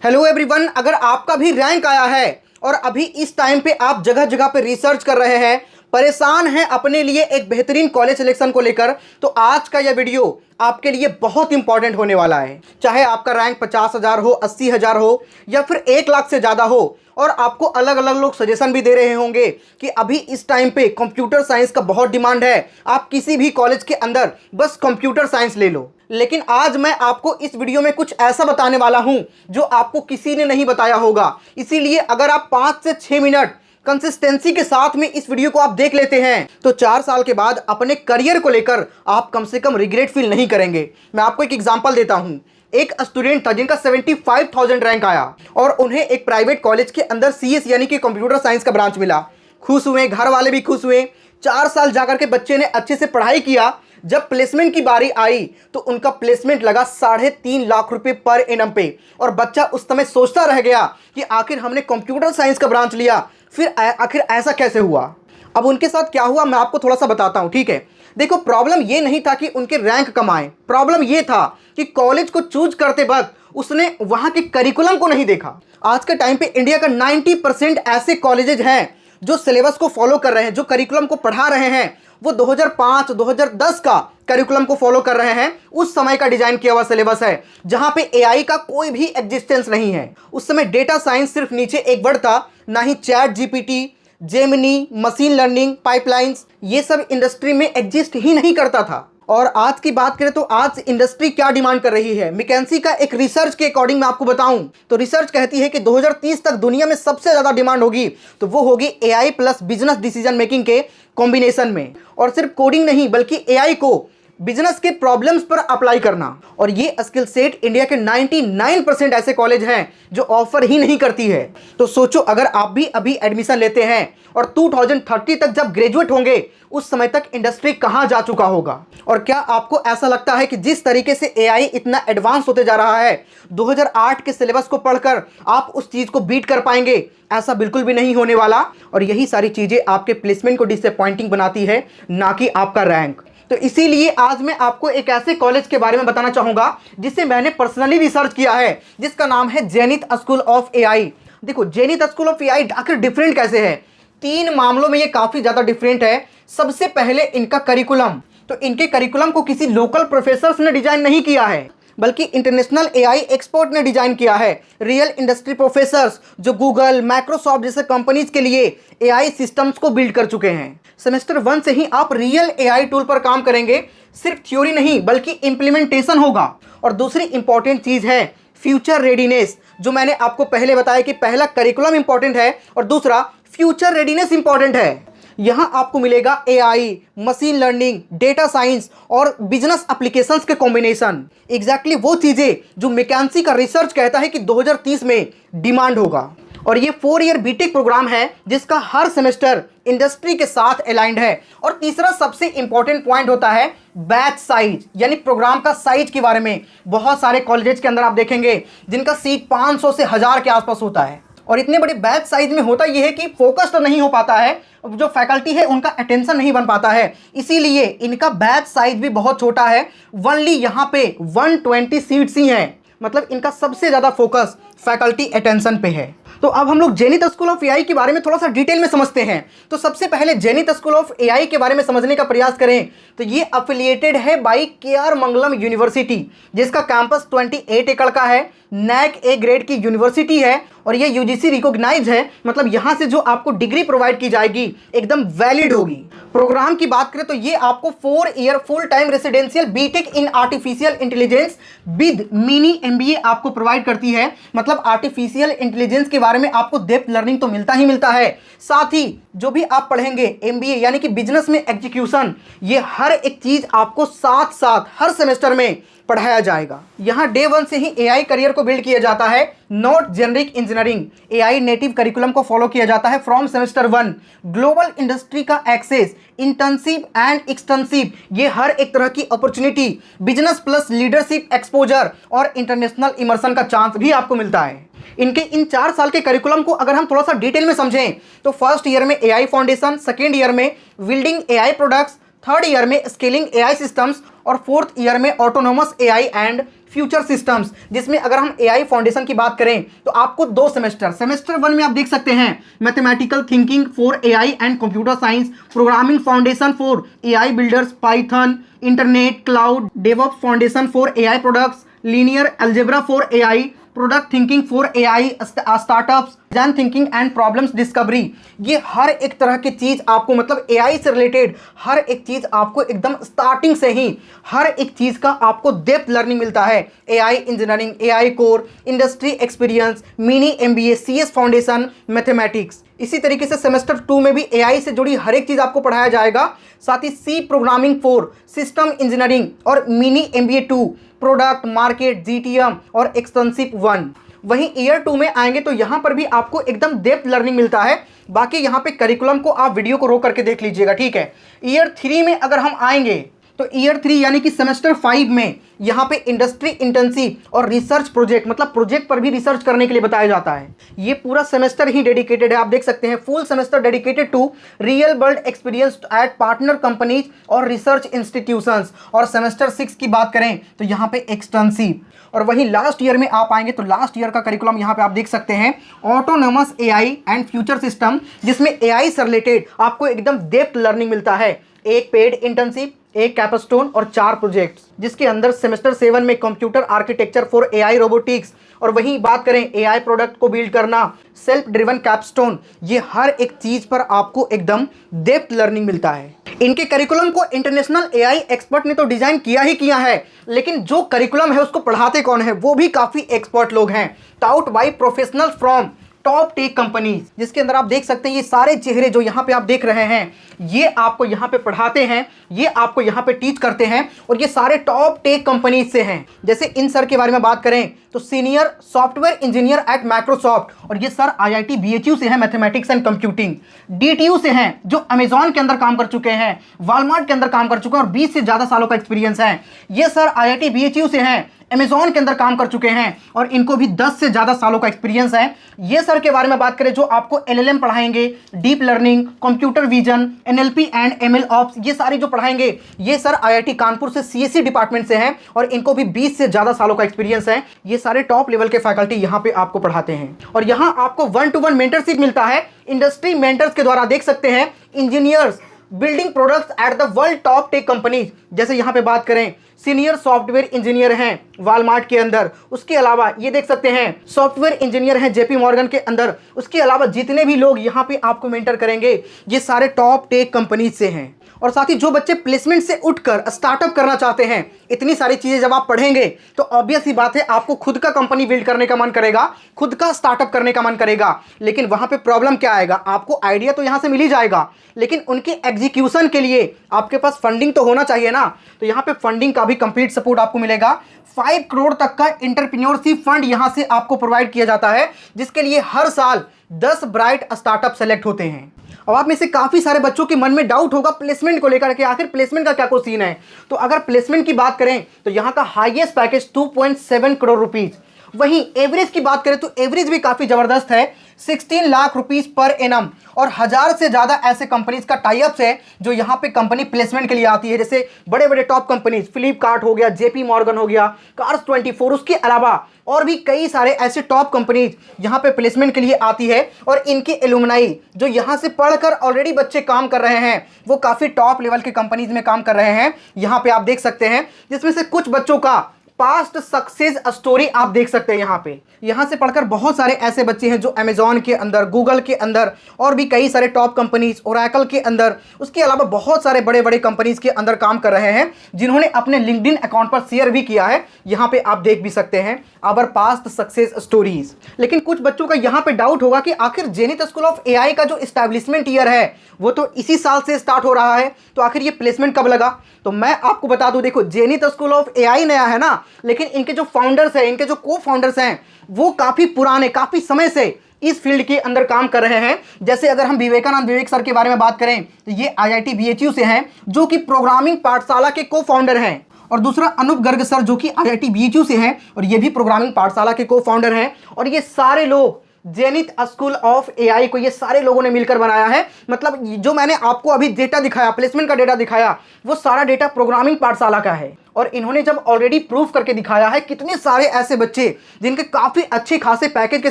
Hello everyone, अगर आपका भी रैंक आया है और अभी इस टाइम पे आप जगह जगह पे रिसर्च कर रहे हैं, परेशान हैं अपने लिए एक बेहतरीन कॉलेज सिलेक्शन को लेकर, तो आज का यह वीडियो आपके लिए बहुत इंपॉर्टेंट होने वाला है। चाहे आपका रैंक 50,000 हो, 80,000 हो या फिर 1 लाख से ज़्यादा हो, और आपको अलग अलग लोग सजेशन भी दे रहे होंगे कि अभी इस टाइम पे कंप्यूटर साइंस का बहुत डिमांड है, आप किसी भी कॉलेज के अंदर बस कंप्यूटर साइंस ले लो। लेकिन आज मैं आपको इस वीडियो में कुछ ऐसा बताने वाला हूं जो आपको किसी ने नहीं बताया होगा। इसीलिए अगर आप 5 से 6 मिनट कंसिस्टेंसी के साथ में इस वीडियो को आप देख लेते हैं तो 4 साल के बाद अपने करियर को लेकर आप कम से कम रिग्रेट फील नहीं करेंगे। मैं आपको एक एग्जांपल देता हूं। एक स्टूडेंट था जिनका 75,000 रैंक आया और उन्हें एक प्राइवेट कॉलेज के अंदर सीएस यानी कि कंप्यूटर साइंस का ब्रांच मिला। खुश हुए, घर वाले भी खुश हुए। 4 साल जाकर के बच्चे ने अच्छे से पढ़ाई किया। जब प्लेसमेंट की बारी आई तो उनका प्लेसमेंट लगा 3.5 लाख रुपए पर एनम पे, और बच्चा उस समय सोचता रह गया कि आखिर हमने कंप्यूटर साइंस का ब्रांच लिया, फिर आखिर ऐसा कैसे हुआ। अब उनके साथ क्या हुआ मैं आपको थोड़ा सा बताता हूं, ठीक है। देखो, प्रॉब्लम ये नहीं था कि उनके रैंक कम आए, प्रॉब्लम ये था कि कॉलेज को चूज करते वक्त उसने वहां के करिकुलम को नहीं देखा। आज के टाइम पे इंडिया का 90% ऐसे कॉलेजेस हैं जो सिलेबस को फॉलो कर रहे हैं, जो करिकुलम को पढ़ा रहे हैं वो 2005-2010 का करिकुलम को फॉलो कर रहे हैं। उस समय का डिजाइन किया हुआ सिलेबस है जहां पे एआई का कोई भी एग्जिस्टेंस नहीं है। उस समय डेटा साइंस सिर्फ नीचे एक वर्ड था, ना ही ChatGPT, Gemini, machine learning, pipelines, ये सब इंडस्ट्री में एग्जिस्ट ही नहीं करता था। और आज की बात करें तो आज इंडस्ट्री क्या डिमांड कर रही है। मैकेंजी का एक रिसर्च के अकॉर्डिंग मैं आपको बताऊं तो रिसर्च कहती है कि 2030 तक दुनिया में सबसे ज्यादा डिमांड होगी तो वो होगी AI plus business decision making के कॉम्बिनेशन में। और सिर्फ कोडिंग नहीं बल्कि एआई को बिजनेस के प्रॉब्लम्स पर अप्लाई करना। और ये स्किल सेट इंडिया के 99% ऐसे कॉलेज हैं जो ऑफर ही नहीं करती है। तो सोचो, अगर आप भी अभी एडमिशन लेते हैं और 2030 तक जब ग्रेजुएट होंगे उस समय तक इंडस्ट्री कहां जा चुका होगा। और क्या आपको ऐसा लगता है कि जिस तरीके से एआई इतना एडवांस होते जा रहा है, 2008 के सिलेबस को पढ़कर आप उस चीज को बीट कर पाएंगे? ऐसा बिल्कुल भी नहीं होने वाला। और यही सारी चीजें आपके प्लेसमेंट को डिसअपॉइंटिंग बनाती है, ना कि आपका रैंक। तो इसीलिए आज मैं आपको एक ऐसे कॉलेज के बारे में बताना चाहूंगा जिसे मैंने पर्सनली रिसर्च किया है, जिसका नाम है जेनिथ स्कूल ऑफ एआई। देखो, जेनिथ स्कूल ऑफ एआई आखिर डिफरेंट कैसे है? 3 मामलों में ये काफी ज्यादा डिफरेंट है। सबसे पहले इनका करिकुलम, तो इनके करिकुलम को किसी लोकल प्रोफेसर्स ने डिजाइन नहीं किया है बल्कि इंटरनेशनल एआई एक्सपर्ट ने डिजाइन किया है। रियल इंडस्ट्री प्रोफेसर्स जो गूगल, माइक्रोसॉफ्ट जैसे कंपनीज के लिए एआई सिस्टम्स को बिल्ड कर चुके हैं। सेमेस्टर 1 से ही आप रियल एआई टूल पर काम करेंगे, सिर्फ थ्योरी नहीं बल्कि इंप्लीमेंटेशन होगा। और दूसरी इंपॉर्टेंट चीज है फ्यूचर रेडीनेस, जो मैंने आपको पहले बताया कि पहला करिकुलम इंपॉर्टेंट है और दूसरा फ्यूचर रेडीनेस इंपॉर्टेंट है। यहां आपको मिलेगा AI, machine learning, data science और बिजनेस एप्लीकेशंस के कॉम्बिनेशन। एग्जैक्टली वो चीजें जो मैकेंजी का रिसर्च कहता है कि 2030 में डिमांड होगा। और ये 4 ईयर बीटेक प्रोग्राम है जिसका हर सेमेस्टर इंडस्ट्री के साथ अलाइंड है। और तीसरा सबसे इंपॉर्टेंट पॉइंट होता है बैच साइज, यानी प्रोग्राम का साइज के बारे में। बहुत सारे कॉलेजेस के अंदर आप देखेंगे जिनका सीट 500 से 1000 के आसपास होता है। और इतने बड़े बैच साइज में होता यह है कि फोकस तो नहीं हो पाता है, जो फैकल्टी है उनका अटेंशन नहीं बन पाता है, इसीलिए इनका बैच साइज भी बहुत छोटा है। ओनली यहाँ पे 120 सीट्स ही हैं, मतलब इनका सबसे ज़्यादा फोकस फैकल्टी अटेंशन पे है। तो अब हम लोग जेनिथ स्कूल ऑफ एआई के बारे में थोड़ा सा डिटेल में समझते हैं। तो सबसे पहले जेनिथ स्कूल ऑफ एआई के बारे में समझने का प्रयास करें तो ये अफिलिएटेड है बाई केआर मंगलम यूनिवर्सिटी, जिसका कैंपस 28 एकड़ का है, नैक ए ग्रेड की यूनिवर्सिटी है और ये यूजीसी रिकॉग्नाइज है। मतलब यहाँ से जो आपको डिग्री प्रोवाइड की जाएगी एकदम वैलिड होगी। प्रोग्राम की बात करें तो ये आपको 4 year full time residential BTech in artificial intelligence with mini MBA आपको प्रोवाइड करती है। मतलब आर्टिफिशियल इंटेलिजेंस के बारे में आपको डेप्थ लर्निंग तो मिलता ही मिलता है, साथ ही जो भी आप पढ़ेंगे एमबीए यानी कि बिजनेस में एग्जीक्यूशन, ये हर एक चीज आपको साथ साथ हर सेमेस्टर में पढ़ाया जाएगा। यहाँ डे 1 से ही एआई करियर को बिल्ड किया जाता है, not generic engineering. AI native curriculum को फॉलो किया जाता है फ्रॉम सेमेस्टर 1। ग्लोबल इंडस्ट्री का एक्सेस, इंटर्नशिप एंड एक्सटेंसिव, ये हर एक तरह की opportunity, business plus leadership exposure और इंटरनेशनल इमर्सन का चांस भी आपको मिलता है। इनके इन 4 साल के करिकुलम को अगर हम थोड़ा सा डिटेल में समझें तो फर्स्ट ईयर में एआई फाउंडेशन, सेकेंड ईयर में building AI products, third year में स्केलिंग एआई सिस्टम्स और फोर्थ ईयर में autonomous AI and future systems, जिसमें अगर हम एआई फाउंडेशन की बात करें तो आपको 2 सेमेस्टर 1 में आप देख सकते हैं mathematical thinking for AI and computer science, programming foundation for AI builders, Python, internet cloud, DevOps foundation for AI products, linear algebra for AI, product thinking for AI startups, design thinking and problems discovery. ये हर एक तरह की चीज़ आपको, मतलब AI से related हर एक चीज़ आपको एकदम स्टार्टिंग से ही हर एक चीज़ का आपको डेप्थ लर्निंग मिलता है। AI engineering, AI core, industry experience, mini MBA, CS foundation, mathematics. इसी तरीके से सेमेस्टर 2 में भी एआई से जुड़ी हर एक चीज़ आपको पढ़ाया जाएगा। साथ ही C programming for system engineering और mini MBA 2, product market, GTM और एक्सटेंसिव 1। वहीं ईयर 2 में आएंगे तो यहाँ पर भी आपको एकदम डेप्थ लर्निंग मिलता है। बाकी यहाँ पे करिकुलम को आप वीडियो को रोक करके देख लीजिएगा, ठीक है। ईयर 3 में अगर हम आएंगे तो ईयर 3 यानी कि सेमेस्टर 5 में यहाँ पे इंडस्ट्री इंटर्नशिप और रिसर्च प्रोजेक्ट, मतलब प्रोजेक्ट पर भी रिसर्च करने के लिए बताया जाता है। ये पूरा सेमेस्टर ही डेडिकेटेड है, आप देख सकते हैं, full semester dedicated to real world experience at partner companies और रिसर्च इंस्टीट्यूशंस। और सेमेस्टर 6 की बात करें तो यहाँ पे एक्सटेंसिव। और वहीं लास्ट ईयर में आप आएंगे तो लास्ट ईयर का करिकुलम यहाँ पे आप देख सकते हैं, autonomous AI and future system, जिसमें एआई से रिलेटेड आपको एकदम डेप्थ लर्निंग मिलता है। एक पेड इंटर्नशिप, एक कैपस्टोन और 4 प्रोजेक्ट्स, जिसके अंदर सेमेस्टर 7 में computer architecture for AI robotics. और वहीं बात करें एआई प्रोडक्ट को बिल्ड करना, सेल्फ ड्रिवन कैपस्टोन, ये हर एक चीज़ पर आपको एकदम डेप्थ लर्निंग मिलता है। इनके करिकुलम को इंटरनेशनल एआई एक्सपर्ट ने तो डिज़ाइन किया ही किया है, लेकिन जो करिकुलम है उसको पढ़ाते कौन है, वो भी काफ़ी एक्सपर्ट लोग हैं, taut by professional from top tech companies. जिसके अंदर आप देख सकते हैं ये सारे चेहरे जो यहाँ पे आप देख रहे हैं, ये आपको यहाँ पे पढ़ाते हैं, ये आपको यहाँ पे टीच करते हैं, और ये सारे टॉप टेक कंपनीज से हैं। जैसे इन सर के बारे में बात करें तो senior software engineer at Microsoft, और ये सर आईआईटी बीएचयू से हैं, मैथमेटिक्स एंड कंप्यूटिंग। डीटीयू से हैं जो अमेजॉन के अंदर काम कर चुके हैं, वॉलमार्ट के अंदर काम कर चुके हैं और 20 से ज़्यादा सालों का एक्सपीरियंस है। ये सर आईआईटी बीएचयू से हैं, अमेजॉन के अंदर काम कर चुके हैं और इनको भी 10 से ज़्यादा सालों का एक्सपीरियंस है। ये सर के बारे में बात करें जो आपको एलएलएम पढ़ाएंगे, deep learning, computer vision, NLP and ML ops, ये सारी जो पढ़ाएंगे, ये सर आईआईटी कानपुर से सीएससी डिपार्टमेंट से हैं और इनको भी 20 से ज़्यादा सालों का एक्सपीरियंस है। ये सारे टॉप लेवल के फैकल्टी यहाँ पे आपको पढ़ाते हैं और यहाँ आपको 1-to-1 मेंटरशिप मिलता है इंडस्ट्री मेंटर्स के द्वारा। देख सकते हैं engineers building products at the world top tech companies. जैसे यहाँ पे बात करें सीनियर सॉफ्टवेयर इंजीनियर हैं वॉलमार्ट के अंदर, उसके अलावा ये देख सकते हैं सॉफ्टवेयर इंजीनियर हैं जेपी मॉर्गन के अंदर। उसके अलावा जितने भी लोग यहाँ पे आपको मेंटर करेंगे ये सारे टॉप टेक कंपनीज से हैं। और साथ ही जो बच्चे प्लेसमेंट से उठकर स्टार्टअप करना चाहते हैं, इतनी सारी चीज़ें जब आप पढ़ेंगे तो ऑब्वियस ही बात है आपको खुद का कंपनी बिल्ड करने का मन करेगा, खुद का स्टार्टअप करने का मन करेगा। लेकिन वहाँ पे प्रॉब्लम क्या आएगा, आपको आइडिया तो यहाँ से मिल ही जाएगा, लेकिन उनके एग्जीक्यूशन के लिए आपके पास फंडिंग तो होना चाहिए ना। तो यहाँ पे फंडिंग का भी कंप्लीट सपोर्ट आपको मिलेगा। 5 करोड़ तक का एंटरप्रेन्योरशिप फंड यहाँ से आपको प्रोवाइड किया जाता है, जिसके लिए हर साल 10 ब्राइट स्टार्टअप सेलेक्ट होते हैं। अब आप में से काफ़ी सारे बच्चों के मन में डाउट होगा प्लेसमेंट को लेकर के, आखिर प्लेसमेंट का क्या कोई सीन है। तो अगर प्लेसमेंट की बात करें तो यहाँ का हाईएस्ट पैकेज 2.7 करोड़ रुपीज़। वहीं एवरेज की बात करें तो एवरेज भी काफ़ी ज़बरदस्त है, 16 लाख रुपीज़ पर एनम। और 1000 से ज़्यादा ऐसे कंपनीज का टाइअप्स है जो यहाँ पे कंपनी प्लेसमेंट के लिए आती है। जैसे बड़े बड़े टॉप कंपनीज फ्लिपकार्ट हो गया, जेपी मॉर्गन हो गया, कार्स24, उसके अलावा और भी कई सारे ऐसे टॉप कंपनीज यहाँ पे प्लेसमेंट के लिए आती है। और इनके एलुमनाई जो यहाँ से पढ़कर ऑलरेडी बच्चे काम कर रहे हैं वो काफ़ी टॉप लेवल के कंपनीज में काम कर रहे हैं। यहाँ पे आप देख सकते हैं जिसमें से कुछ बच्चों का पास्ट सक्सेस स्टोरी आप देख सकते हैं। यहाँ से पढ़कर बहुत सारे ऐसे बच्चे हैं जो अमेजॉन के अंदर, गूगल के अंदर और भी कई सारे टॉप कंपनीज, ओरेकल के अंदर, उसके अलावा बहुत सारे बड़े बड़े कंपनीज के अंदर काम कर रहे हैं, जिन्होंने अपने लिंक्डइन अकाउंट पर शेयर भी किया है। यहाँ पे आप देख भी सकते हैं आवर पास्ट सक्सेस स्टोरीज। लेकिन कुछ बच्चों का यहाँ पे डाउट होगा कि आखिर जेनिथ स्कूल ऑफ एआई का जो एस्टैब्लिशमेंट ईयर है वो तो इसी साल से स्टार्ट हो रहा है, तो आखिर ये प्लेसमेंट कब लगा। तो मैं आपको बता दूं, देखो जेनिथ स्कूल ऑफ एआई नया है ना, लेकिन इनके जो फाउंडर्स हैं, इनके जो को फाउंडर्स हैं वो काफ़ी पुराने, काफ़ी समय से इस फील्ड के अंदर काम कर रहे हैं। जैसे अगर हम विवेक सर के बारे में बात करें तो ये आईआईटी बीएचयू से हैं जो कि प्रोग्रामिंग पाठशाला के को फाउंडर हैं। और दूसरा अनूप गर्ग सर जो कि आईआईटी बीएचयू से हैं और ये भी प्रोग्रामिंग पाठशाला के को फाउंडर हैं। और ये सारे लोग जेनिथ स्कूल ऑफ एआई को ये सारे लोगों ने मिलकर बनाया है। मतलब जो मैंने आपको अभी डेटा दिखाया, प्लेसमेंट का डेटा दिखाया, वो सारा डेटा प्रोग्रामिंग पाठशाला का है। और इन्होंने जब ऑलरेडी प्रूफ करके दिखाया है, कितने सारे ऐसे बच्चे जिनके काफी अच्छे खासे पैकेज के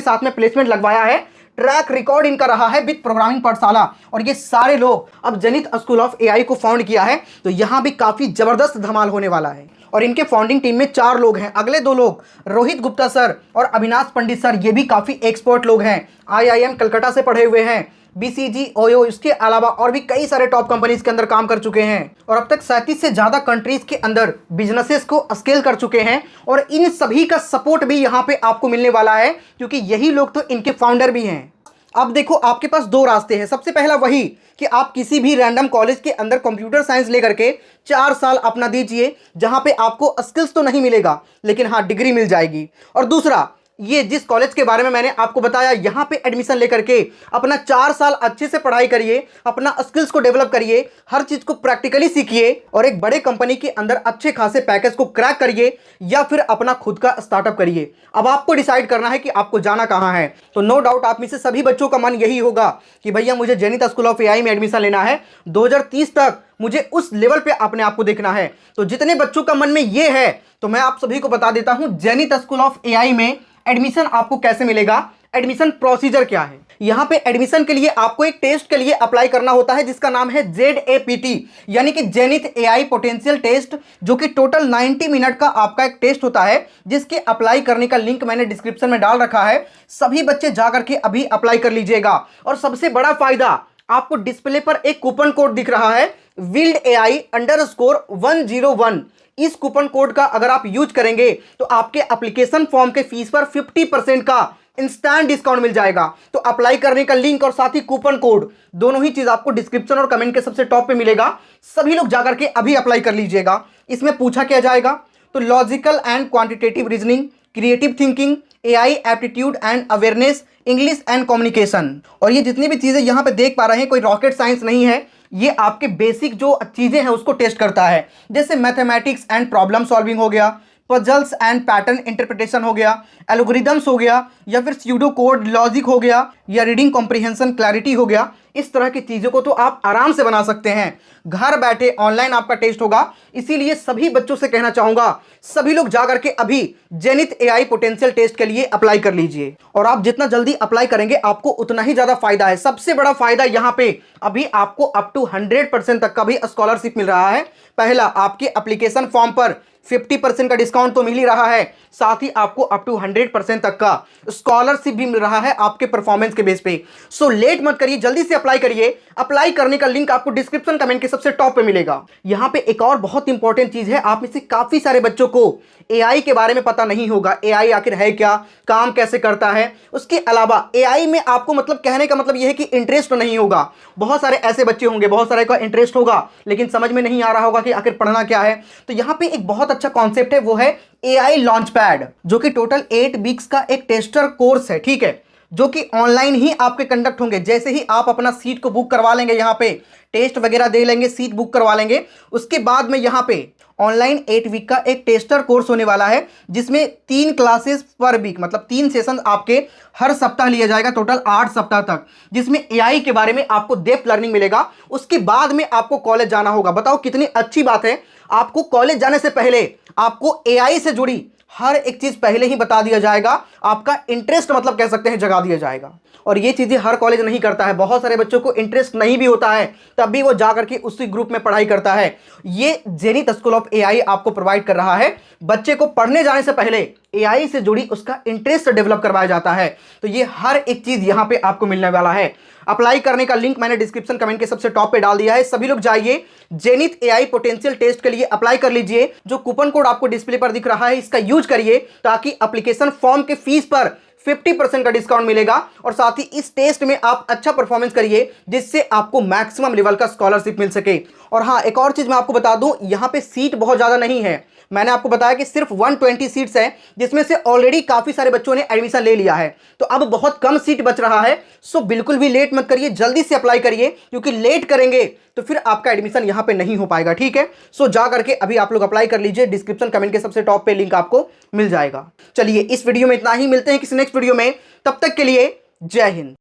साथ में प्लेसमेंट लगवाया है, ट्रैक रिकॉर्ड इनका रहा है विद प्रोग्रामिंग पाठशाला, और ये सारे लोग अब जेनिथ स्कूल ऑफ एआई को फाउंड किया है। तो यहां भी काफी जबरदस्त धमाल होने वाला है। और इनके फाउंडिंग टीम में 4 लोग हैं। अगले 2 लोग रोहित गुप्ता सर और अविनाश पंडित सर, ये भी काफी एक्सपर्ट लोग हैं, आईआईएम कलकत्ता से पढ़े हुए हैं, बीसीजी, ओयो, इसके अलावा और भी कई सारे टॉप कंपनीज के अंदर काम कर चुके हैं और अब तक 37 से ज्यादा कंट्रीज के अंदर बिजनेसेस को स्केल कर चुके हैं। और इन सभी का सपोर्ट भी यहाँ पे आपको मिलने वाला है, क्योंकि यही लोग तो इनके फाउंडर भी हैं। अब देखो, आपके पास 2 रास्ते हैं। सबसे पहला वही कि आप किसी भी रैंडम कॉलेज के अंदर कंप्यूटर साइंस लेकर के 4 साल अपना दीजिए, जहां पे आपको स्किल्स तो नहीं मिलेगा लेकिन हाँ डिग्री मिल जाएगी। और दूसरा, ये जिस कॉलेज के बारे में मैंने आपको बताया, यहां पे एडमिशन लेकर के अपना 4 साल अच्छे से पढ़ाई करिए, अपना स्किल्स को डेवलप करिए, हर चीज को प्रैक्टिकली सीखिए और एक बड़े कंपनी के अंदर अच्छे खासे पैकेज को क्रैक करिए या फिर अपना खुद का स्टार्टअप करिए। अब आपको डिसाइड करना है कि आपको जाना कहां है। तो नो डाउट आप में से सभी बच्चों का मन यही होगा कि भैया मुझे जेनिथ स्कूल ऑफ एआई में एडमिशन लेना है, 2030 तक मुझे उस लेवल पे अपने आप को देखना है। तो जितने बच्चों का मन में ये है, तो मैं आप सभी को बता देता हूं जेनिथ स्कूल ऑफ एआई में एडमिशन आपको कैसे मिलेगा, एडमिशन प्रोसीजर क्या है। यहां पे एडमिशन के लिए आपको एक टेस्ट के लिए अप्लाई करना होता है जिसका नाम है ZAPT, यानी कि जेनिथ एआई पोटेंशियल टेस्ट, जो कि टोटल 90 मिनट का आपका एक टेस्ट होता है, जिसके अप्लाई करने का लिंक मैंने डिस्क्रिप्शन में डाल रखा है। सभी बच्चे जाकर के अभी अप्लाई कर लीजिएगा। और सबसे बड़ा फायदा, आपको डिस्प्ले पर एक कूपन कोड दिख रहा है WILDAI_101। इस कूपन कोड का अगर आप यूज करेंगे तो आपके एप्लीकेशन फॉर्म के फीस पर 50% का इंस्टेंट डिस्काउंट मिल जाएगा। तो अप्लाई करने का लिंक और साथ ही कूपन कोड, दोनों ही चीज आपको डिस्क्रिप्शन और कमेंट के सबसे टॉप पे मिलेगा। सभी लोग जाकर के अभी अप्लाई कर लीजिएगा। इसमें पूछा क्या जाएगा, तो logical and quantitative reasoning, creative thinking, AI aptitude and awareness, English and communication. और ये जितनी भी चीजें यहां पे देख पा रहे हैं, कोई रॉकेट साइंस नहीं है, ये आपके बेसिक जो चीजें हैं उसको टेस्ट करता है। जैसे मैथमेटिक्स एंड प्रॉब्लम सॉल्विंग हो गया, पजल्स एंड पैटर्न इंटरप्रिटेशन हो गया, एल्गोरिदम्स हो गया, या फिर स्यूडो कोड लॉजिक हो गया, या रीडिंग कॉम्प्रिहेंशन क्लैरिटी हो गया। इस तरह की चीज़ों को तो आप आराम से बना सकते हैं। घर बैठे ऑनलाइन आपका टेस्ट होगा, इसीलिए सभी बच्चों से कहना चाहूंगा, सभी लोग जाकर के अभी जेनिथ एआई पोटेंशियल टेस्ट के लिए अप्लाई कर लीजिए। और आप जितना जल्दी अप्लाई करेंगे आपको उतना ही ज़्यादा फायदा है। सबसे बड़ा फायदा यहाँ पे अभी आपको अप टू 100% तक का भी स्कॉलरशिप मिल रहा है। पहला, आपके एप्लीकेशन फॉर्म पर 50% का डिस्काउंट तो मिल ही रहा है, साथ ही आपको अप टू 100% तक का स्कॉलरशिप भी मिल रहा है आपके परफॉर्मेंस के बेस पे। सो लेट मत करिए, जल्दी से अप्लाई करिए। अप्लाई करने का लिंक आपको डिस्क्रिप्शन कमेंट के सबसे टॉप पे मिलेगा। यहां पे एक और बहुत इंपॉर्टेंट चीज है, आप में से काफी सारे बच्चों को एआई के बारे में पता नहीं होगा। एआई आखिर है क्या, काम कैसे करता है, उसके अलावा एआई में आपको मतलब कहने का मतलब यह है कि इंटरेस्ट नहीं होगा। बहुत सारे ऐसे बच्चे होंगे, बहुत सारे का इंटरेस्ट होगा लेकिन समझ में नहीं आ रहा होगा कि आखिर पढ़ना क्या है। तो यहाँ पे एक बहुत अच्छा कॉन्सेप्ट है, वो है एआई लॉन्च पैड, जो कि टोटल 8 वीक्स का एक टेस्टर कोर्स है, ठीक है, जो कि ऑनलाइन ही आपके कंडक्ट होंगे। जैसे ही आप अपना सीट को बुक करवा लेंगे, यहाँ पे टेस्ट वगैरह दे लेंगे, सीट बुक करवा लेंगे, उसके बाद में यहाँ पे ऑनलाइन 8 वीक का एक टेस्टर कोर्स होने वाला है, जिसमें 3 क्लासेस पर वीक, मतलब 3 सेशन आपके हर सप्ताह लिया जाएगा, टोटल 8 सप्ताह तक, जिसमें एआई के बारे में आपको डेप्थ लर्निंग मिलेगा। उसके बाद में आपको कॉलेज जाना होगा। बताओ कितनी अच्छी बात है, आपको कॉलेज जाने से पहले आपको एआई से जुड़ी हर एक चीज पहले ही बता दिया जाएगा। आपका इंटरेस्ट मतलब कह सकते हैं जगा दिया जाएगा। और ये चीजें हर कॉलेज नहीं करता है। बहुत सारे बच्चों को इंटरेस्ट नहीं भी होता है, तब भी वो जाकर के उसी ग्रुप में पढ़ाई करता है। ये जेनिथ स्कूल ऑफ एआई आपको प्रोवाइड कर रहा है। बच्चे को पढ़ने जाने से पहले एआई से जुड़ी उसका इंटरेस्ट डेवलप करवाया जाता है। तो ये हर एक चीज यहां पे आपको मिलने वाला है। अप्लाई करने का लिंक मैंने डिस्क्रिप्शन कमेंट के सबसे टॉप पे डाल दिया है। सभी लोग जाइए, जेनिथ एआई पोटेंशियल टेस्ट के लिए अप्लाई कर लीजिए। जो कूपन कोड आपको डिस्प्ले पर दिख रहा है, इसका यूज करिए ताकि एप्लीकेशन फॉर्म के फीस पर 50% का डिस्काउंट मिलेगा। और साथ ही इस टेस्ट में आप अच्छा परफॉर्मेंस करिए, जिससे आपको मैक्सिमम लेवल का स्कॉलरशिप मिल सके। और हाँ, एक और चीज मैं आपको बता दूं, यहां पे सीट बहुत ज्यादा नहीं है। मैंने आपको बताया कि सिर्फ 120 सीट्स हैं, जिसमें से ऑलरेडी काफी सारे बच्चों ने एडमिशन ले लिया है। तो अब बहुत कम सीट बच रहा है। सो बिल्कुल भी लेट मत करिए, जल्दी से अप्लाई करिए, क्योंकि लेट करेंगे तो फिर आपका एडमिशन यहां पे नहीं हो पाएगा, ठीक है। सो जा करके अभी आप लोग अप्लाई कर लीजिए। डिस्क्रिप्शन कमेंट के सबसे टॉप पे लिंक आपको मिल जाएगा। चलिए, इस वीडियो में इतना ही, मिलते हैं किसी नेक्स्ट वीडियो में। तब तक के लिए जय हिंद।